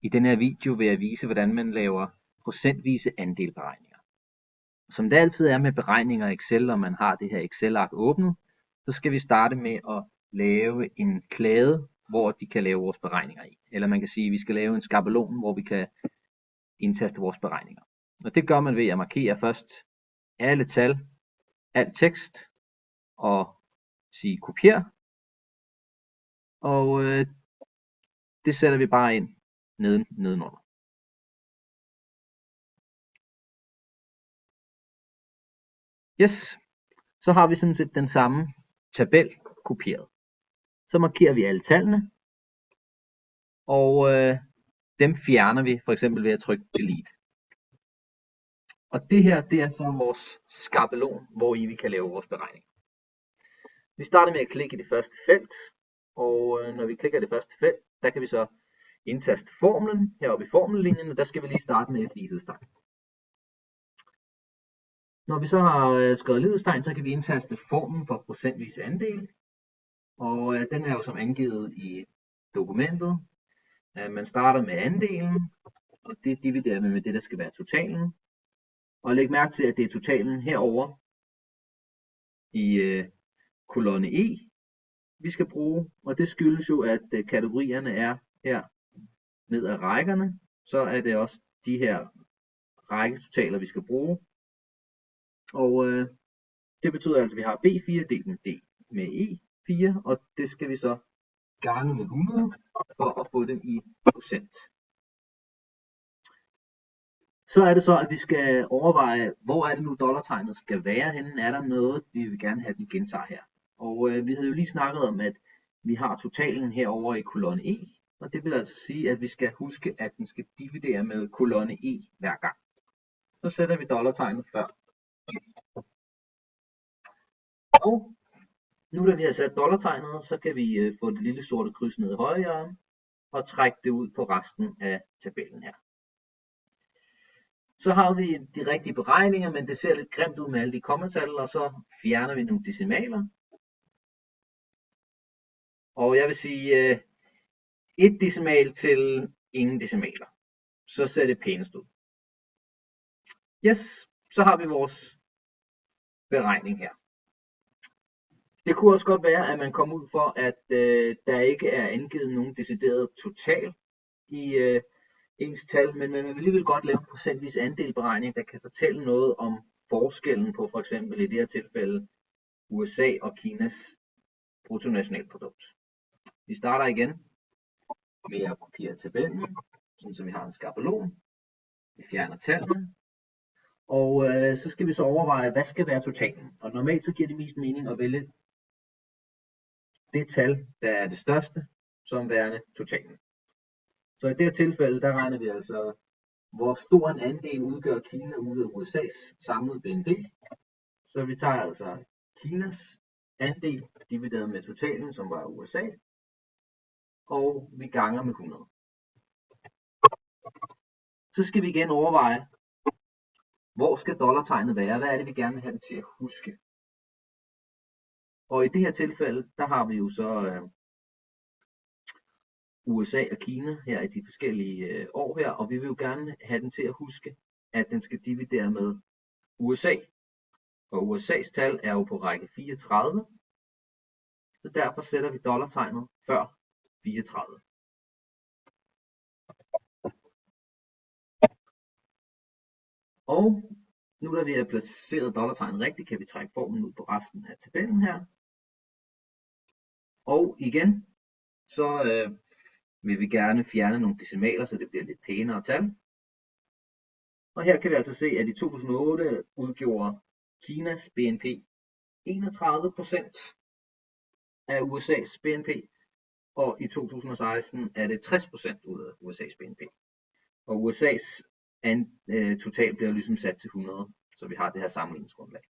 I denne her video vil jeg vise, hvordan man laver procentvise andelberegninger. Som det altid er med beregninger i Excel, og man har det her Excel-ark åbnet, så skal vi starte med at lave en klade, hvor vi kan lave vores beregninger i. Eller man kan sige, at vi skal lave en skabelon, hvor vi kan indtaste vores beregninger. Og det gør man ved at markere først alle tal, alt tekst, og sige kopier. Og det sætter vi bare ind nedenunder. Yes, så har vi sådan set den samme tabel kopieret. Så markerer vi alle tallene, og dem fjerner vi for eksempel ved at trykke delete. Og det her, det er så vores skabelon, hvor i vi kan lave vores beregning. Vi starter med at klikke i det første felt, og når vi klikker i det første felt, der kan vi så indtaste formlen heroppe i formellinjen, og der skal vi lige starte med et lighedstegn. Når vi så har skrevet lighedstegn, så kan vi indtaste formlen for procentvis andel, og den er jo som angivet i dokumentet. Man starter med andelen, og det dividerer vi med det, der skal være totalen. Og læg mærke til, at det er totalen herover i kolonne E, vi skal bruge, og det skyldes jo, at kategorierne er her ned ad rækkerne, så er det også de her rækketotaler, vi skal bruge. Og det betyder altså, at vi har B4 delt med E4, og det skal vi så gange med 100 for at få det i procent. Så er det så, at vi skal overveje, hvor er det nu dollartegnet skal være henne. Er der noget, vi vil gerne have, den gentager her. Og vi havde jo lige snakket om, at vi har totalen herover i kolonne E. Og det vil altså sige, at vi skal huske, at den skal dividere med kolonne E hver gang. Så sætter vi dollartegnet før. Og nu da vi har sat dollartegnet, så kan vi få det lille sorte kryds ned i højre hjørne og trække det ud på resten af tabellen her. Så har vi de rigtige beregninger, men det ser lidt grimt ud med alle de kommatal, og så fjerner vi nogle decimaler. Og jeg vil sige et decimal til ingen decimaler. Så ser det pænest ud. Yes, så har vi vores beregning her. Det kunne også godt være, at man kom ud for, at der ikke er angivet nogen decideret total i ens tal, men man vil alligevel godt lave en procentvis andelberegning, der kan fortælle noget om forskellen på for eksempel i det her tilfælde USA og Kinas bruttonationalprodukt. Vi starter igen med at kopiere tabellen, så vi har en skabelon. Vi fjerner tallene, og så skal vi så overveje, hvad skal være totalen. Og normalt så giver det mest mening at vælge det tal, der er det største, som værende totalen. Så i det her tilfælde, der regner vi altså, hvor stor en andel udgør Kina ud af USA's samlede BNP. Så vi tager altså Kinas andel divideret med totalen, som var USA, og vi ganger med 100. Så skal vi igen overveje, hvor skal dollartegnet være? Hvad er det, vi gerne vil have det til at huske? Og i det her tilfælde, der har vi jo så USA og Kina her i de forskellige år her, og vi vil jo gerne have den til at huske, at den skal dividere med USA. Og USA's tal er jo på række 34, så derfor sætter vi dollartegnet før 34. Og nu da vi har placeret dollartegnet rigtigt, kan vi trække formlen ud på resten af tabellen her. Og igen, så vil vi gerne fjerne nogle decimaler, så det bliver lidt pænere tal. Og her kan vi altså se, at i 2008 udgjorde Kinas BNP 31% af USA's BNP, og i 2016 er det 60% ud af USA's BNP. Og USA's total bliver ligesom sat til 100, så vi har det her sammenligningsgrundlag.